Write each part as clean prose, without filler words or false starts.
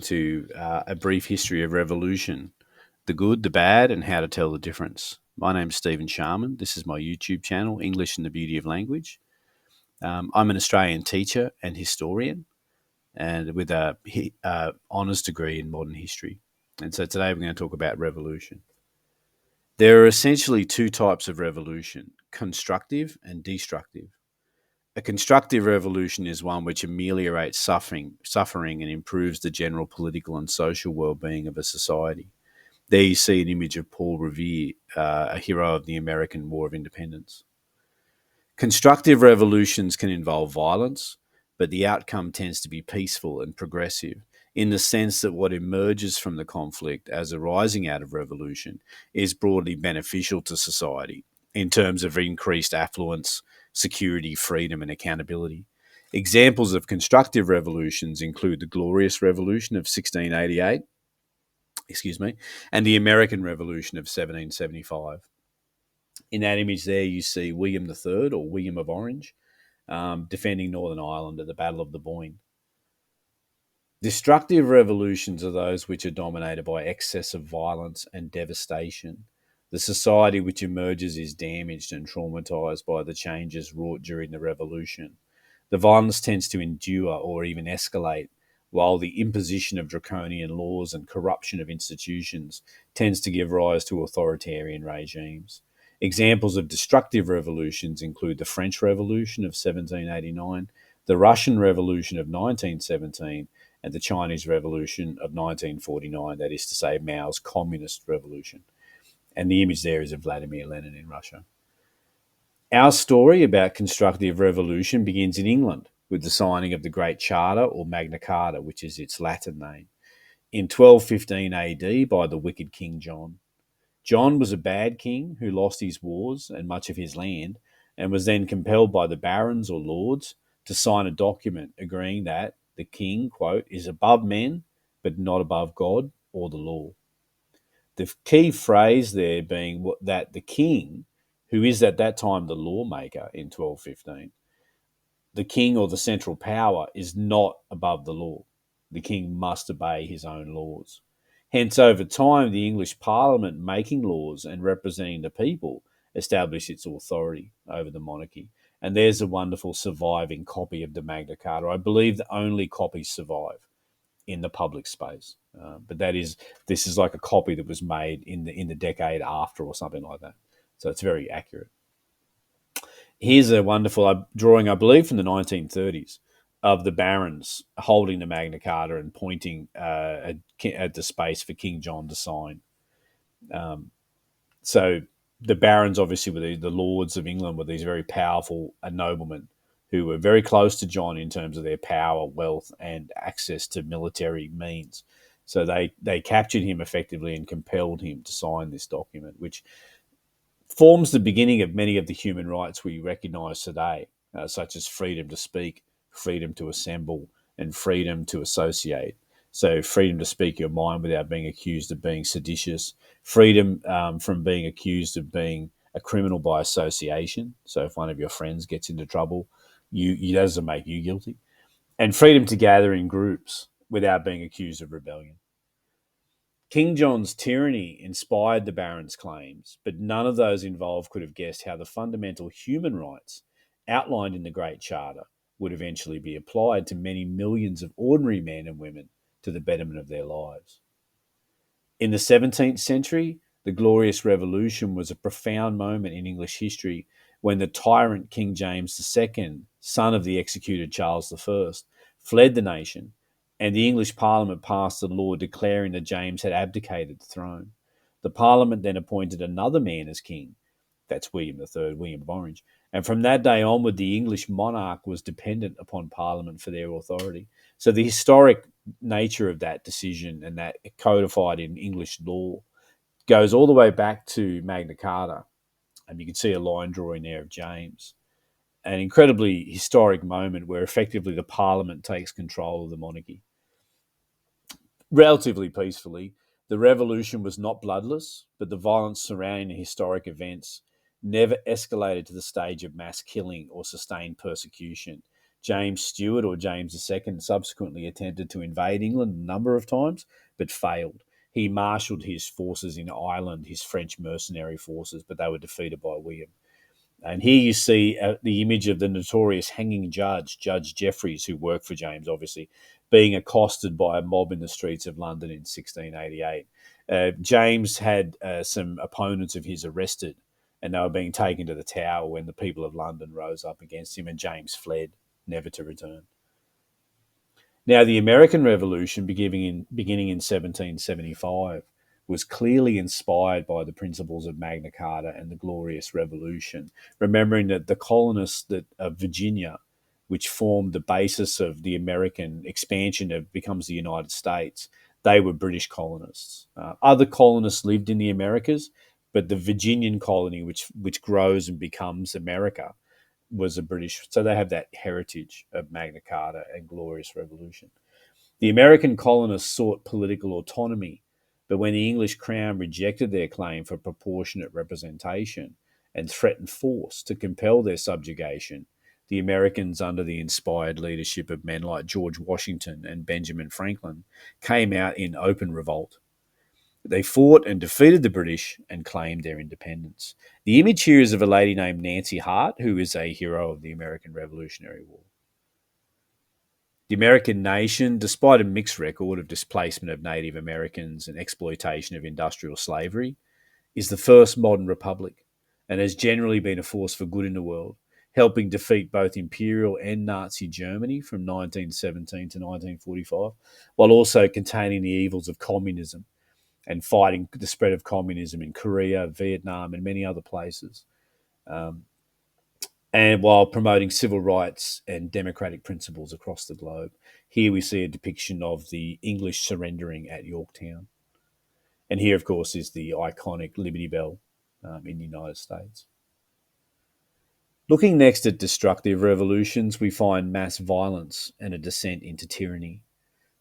To a brief history of revolution, the good, the bad, and how to tell the difference. My name's Stephen Sharman. This is my YouTube channel, English and the Beauty of Language. I'm an Australian teacher and historian, and with a honours degree in modern history. And so today we're going to talk about revolution. There are essentially two types of revolution: constructive and destructive. A constructive revolution is one which ameliorates suffering and improves the general political and social well-being of a society. There you see an image of Paul Revere, a hero of the American War of Independence. Constructive revolutions can involve violence, but the outcome tends to be peaceful and progressive in the sense that what emerges from the conflict as arising out of revolution is broadly beneficial to society in terms of increased affluence, security, freedom, and accountability. Examples of constructive revolutions include the Glorious Revolution of 1688, and the American Revolution of 1775. In that image there, you see William III, or William of Orange, defending Northern Ireland at the Battle of the Boyne. Destructive revolutions are those which are dominated by excess of violence and devastation. The society which emerges is damaged and traumatized by the changes wrought during the revolution. The violence tends to endure or even escalate, while the imposition of draconian laws and corruption of institutions tends to give rise to authoritarian regimes. Examples of destructive revolutions include the French Revolution of 1789, the Russian Revolution of 1917, and the Chinese Revolution of 1949, that is to say, Mao's Communist Revolution. And the image there is of Vladimir Lenin in Russia. Our story about constructive revolution begins in England with the signing of the Great Charter, or Magna Carta, which is its Latin name, in 1215 AD by the wicked King John. John was a bad king who lost his wars and much of his land, and was then compelled by the barons or lords to sign a document agreeing that the king, quote, is above men, but not above God or the law. The key phrase there being that the king, who is at that time the lawmaker in 1215, the king or the central power is not above the law. The king must obey his own laws. Hence, over time, the English Parliament, making laws and representing the people, established its authority over the monarchy. And there's a wonderful surviving copy of the Magna Carta. I believe the only copies survive in the public space. But this is like a copy that was made in the decade after or something like that. So it's very accurate. Here's a wonderful drawing, I believe, from the 1930s of the barons holding the Magna Carta and pointing at the space for King John to sign. So the barons, obviously, were the lords of England, were these very powerful noblemen who were very close to John in terms of their power, wealth, and access to military means. So they captured him effectively and compelled him to sign this document, which forms the beginning of many of the human rights we recognise today, such as freedom to speak, freedom to assemble, and freedom to associate. So, freedom to speak your mind without being accused of being seditious, freedom from being accused of being a criminal by association. So, if one of your friends gets into trouble, that doesn't make you guilty, and freedom to gather in groups without being accused of rebellion. King John's tyranny inspired the barons' claims, but none of those involved could have guessed how the fundamental human rights outlined in the Great Charter would eventually be applied to many millions of ordinary men and women to the betterment of their lives. In the 17th century, the Glorious Revolution was a profound moment in English history when the tyrant King James II, son of the executed Charles I, fled the nation, and the English Parliament passed a law declaring that James had abdicated the throne. The Parliament then appointed another man as king. That's William III, William of Orange. And from that day onward, the English monarch was dependent upon Parliament for their authority. So the historic nature of that decision and that codified in English law goes all the way back to Magna Carta. And you can see a line drawing there of James. An incredibly historic moment where effectively the Parliament takes control of the monarchy. Relatively peacefully, the revolution was not bloodless, but the violence surrounding the historic events never escalated to the stage of mass killing or sustained persecution. James Stewart, or James II, subsequently attempted to invade England a number of times, but failed. He marshalled his forces in Ireland, his French mercenary forces, but they were defeated by William. And here you see the image of the notorious hanging judge, Judge Jeffreys, who worked for James, obviously, being accosted by a mob in the streets of London in 1688. James had some opponents of his arrested, and they were being taken to the Tower when the people of London rose up against him, and James fled, never to return. Now, the American Revolution, beginning in 1775, was clearly inspired by the principles of Magna Carta and the Glorious Revolution, remembering that the colonists of Virginia, which formed the basis of the American expansion of becomes the United States, they were British colonists. Other colonists lived in the Americas, but the Virginian colony, which grows and becomes America, was a British. So they have that heritage of Magna Carta and Glorious Revolution. The American colonists sought political autonomy, but when the English Crown rejected their claim for proportionate representation and threatened force to compel their subjugation, the Americans, under the inspired leadership of men like George Washington and Benjamin Franklin, came out in open revolt. They fought and defeated the British and claimed their independence. The image here is of a lady named Nancy Hart, who is a hero of the American Revolutionary War. The American nation, despite a mixed record of displacement of Native Americans and exploitation of industrial slavery, is the first modern republic and has generally been a force for good in the world, helping defeat both Imperial and Nazi Germany from 1917 to 1945, while also containing the evils of communism and fighting the spread of communism in Korea, Vietnam, and many other places, and while promoting civil rights and democratic principles across the globe. Here we see a depiction of the English surrendering at Yorktown. And here, of course, is the iconic Liberty Bell in the United States. Looking next at destructive revolutions, we find mass violence and a descent into tyranny.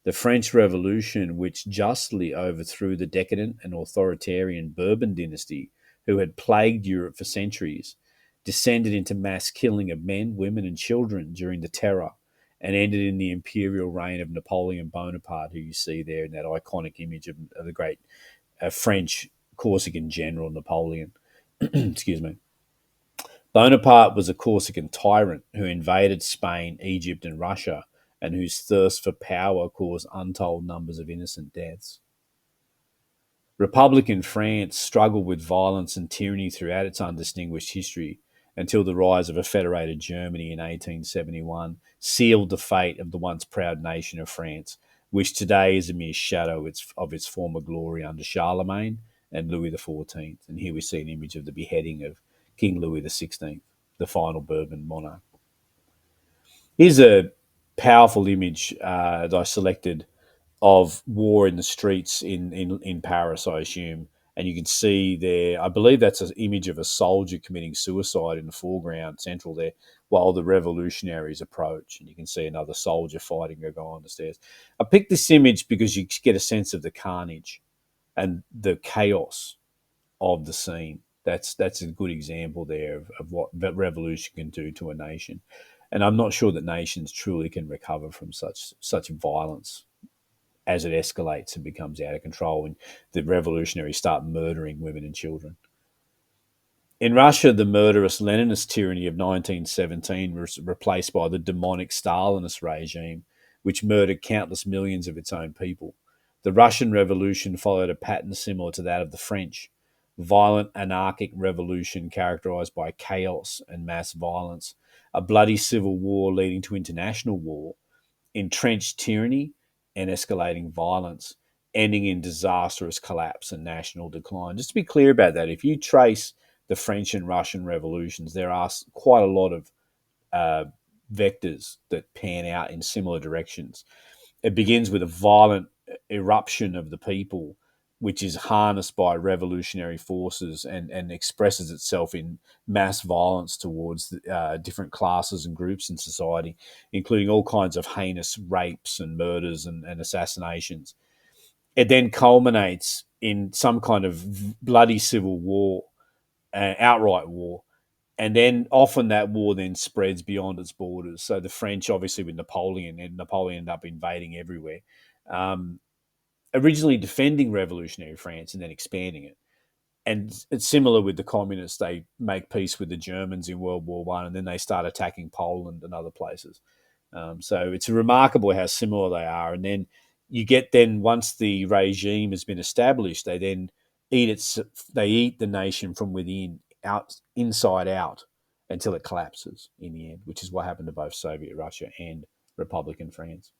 The French Revolution, which justly overthrew the decadent and authoritarian Bourbon dynasty, who had plagued Europe for centuries, descended into mass killing of men, women, and children during the Terror, and ended in the imperial reign of Napoleon Bonaparte, who you see there in that iconic image of the great French Corsican general Napoleon. Excuse me. Bonaparte was a Corsican tyrant who invaded Spain, Egypt, and Russia, and whose thirst for power caused untold numbers of innocent deaths. Republican France struggled with violence and tyranny throughout its undistinguished history until the rise of a federated Germany in 1871 sealed the fate of the once proud nation of France, which today is a mere shadow of its former glory under Charlemagne and Louis XIV. And here we see an image of the beheading of King Louis XVI, the final Bourbon monarch. Here's a powerful image that I selected of war in the streets in Paris, I assume. And you can see there, I believe that's an image of a soldier committing suicide in the foreground, central there, while the revolutionaries approach. And you can see another soldier fighting a guy on the stairs. I picked this image because you get a sense of the carnage and the chaos of the scene. That's a good example there of what revolution can do to a nation. And I'm not sure that nations truly can recover from such violence as it escalates and becomes out of control and the revolutionaries start murdering women and children. In Russia, the murderous Leninist tyranny of 1917 was replaced by the demonic Stalinist regime, which murdered countless millions of its own people. The Russian Revolution followed a pattern similar to that of the French. Violent anarchic revolution characterized by chaos and mass violence, a bloody civil war leading to international war, entrenched tyranny and escalating violence, ending in disastrous collapse and national decline. Just to be clear about that, if you trace the French and Russian revolutions, there are quite a lot of vectors that pan out in similar directions. It begins with a violent eruption of the people, which is harnessed by revolutionary forces and expresses itself in mass violence towards different classes and groups in society, including all kinds of heinous rapes and murders and assassinations. It then culminates in some kind of bloody civil war, outright war, And then often that war then spreads beyond its borders. So the French, obviously with Napoleon, and Napoleon ended up invading everywhere, um, originally defending revolutionary France and then expanding it. And it's similar with the communists. They make peace with the Germans in World War One, and then they start attacking Poland and other places. So it's remarkable how similar they are. And then you get then once the regime has been established, they then eat its they eat the nation from within, out inside out, until it collapses in the end, which is what happened to both Soviet Russia and Republican France.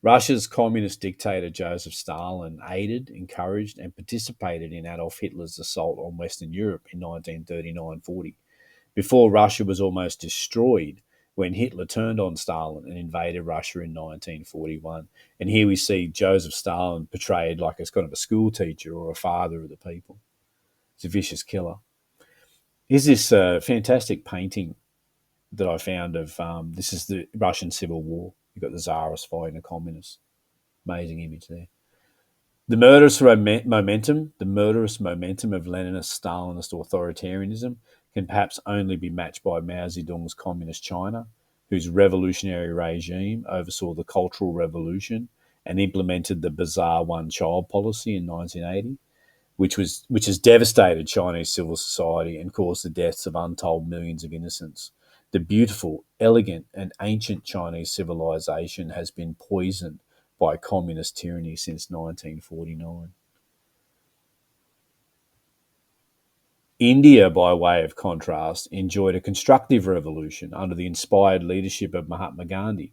Russia's communist dictator Joseph Stalin aided, encouraged, and participated in Adolf Hitler's assault on Western Europe in 1939-40, before Russia was almost destroyed when Hitler turned on Stalin and invaded Russia in 1941. And here we see Joseph Stalin portrayed like as kind of a school teacher or a father of the people. He's a vicious killer. Here's this fantastic painting that I found of this is the Russian Civil War. You've got the Tsarists fighting the communists. Amazing image there. The murderous momentum of Leninist Stalinist authoritarianism can perhaps only be matched by Mao Zedong's communist China, whose revolutionary regime oversaw the Cultural Revolution and implemented the bizarre one-child policy in 1980, which has devastated Chinese civil society and caused the deaths of untold millions of innocents. The beautiful, elegant, and ancient Chinese civilization has been poisoned by communist tyranny since 1949. India, by way of contrast, enjoyed a constructive revolution under the inspired leadership of Mahatma Gandhi.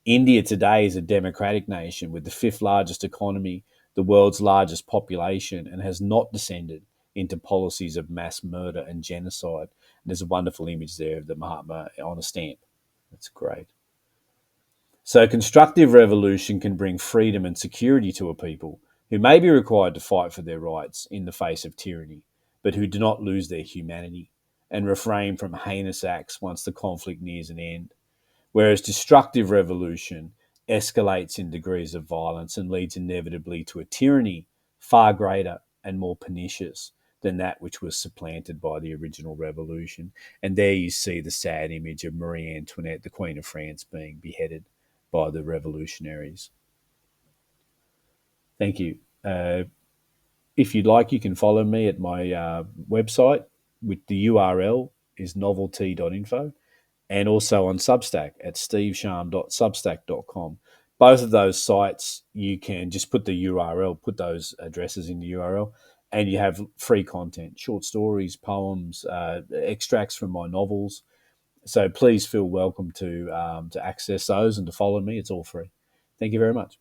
India today is a democratic nation with the fifth largest economy, the world's largest population, and has not descended into policies of mass murder and genocide. And there's a wonderful image there of the Mahatma on a stamp. That's great. So, constructive revolution can bring freedom and security to a people who may be required to fight for their rights in the face of tyranny, but who do not lose their humanity and refrain from heinous acts once the conflict nears an end. Whereas destructive revolution escalates in degrees of violence and leads inevitably to a tyranny far greater and more pernicious than that which was supplanted by the original revolution. And there you see the sad image of Marie Antoinette, the Queen of France, being beheaded by the revolutionaries. Thank you. If you'd like, you can follow me at my website, with the URL is novelty.info, and also on Substack at stevesham.substack.com. Both of those sites, you can just put the URL, put those addresses in the URL, and you have free content, short stories, poems, extracts from my novels. So please feel welcome to access those and to follow me. It's all free. Thank you very much.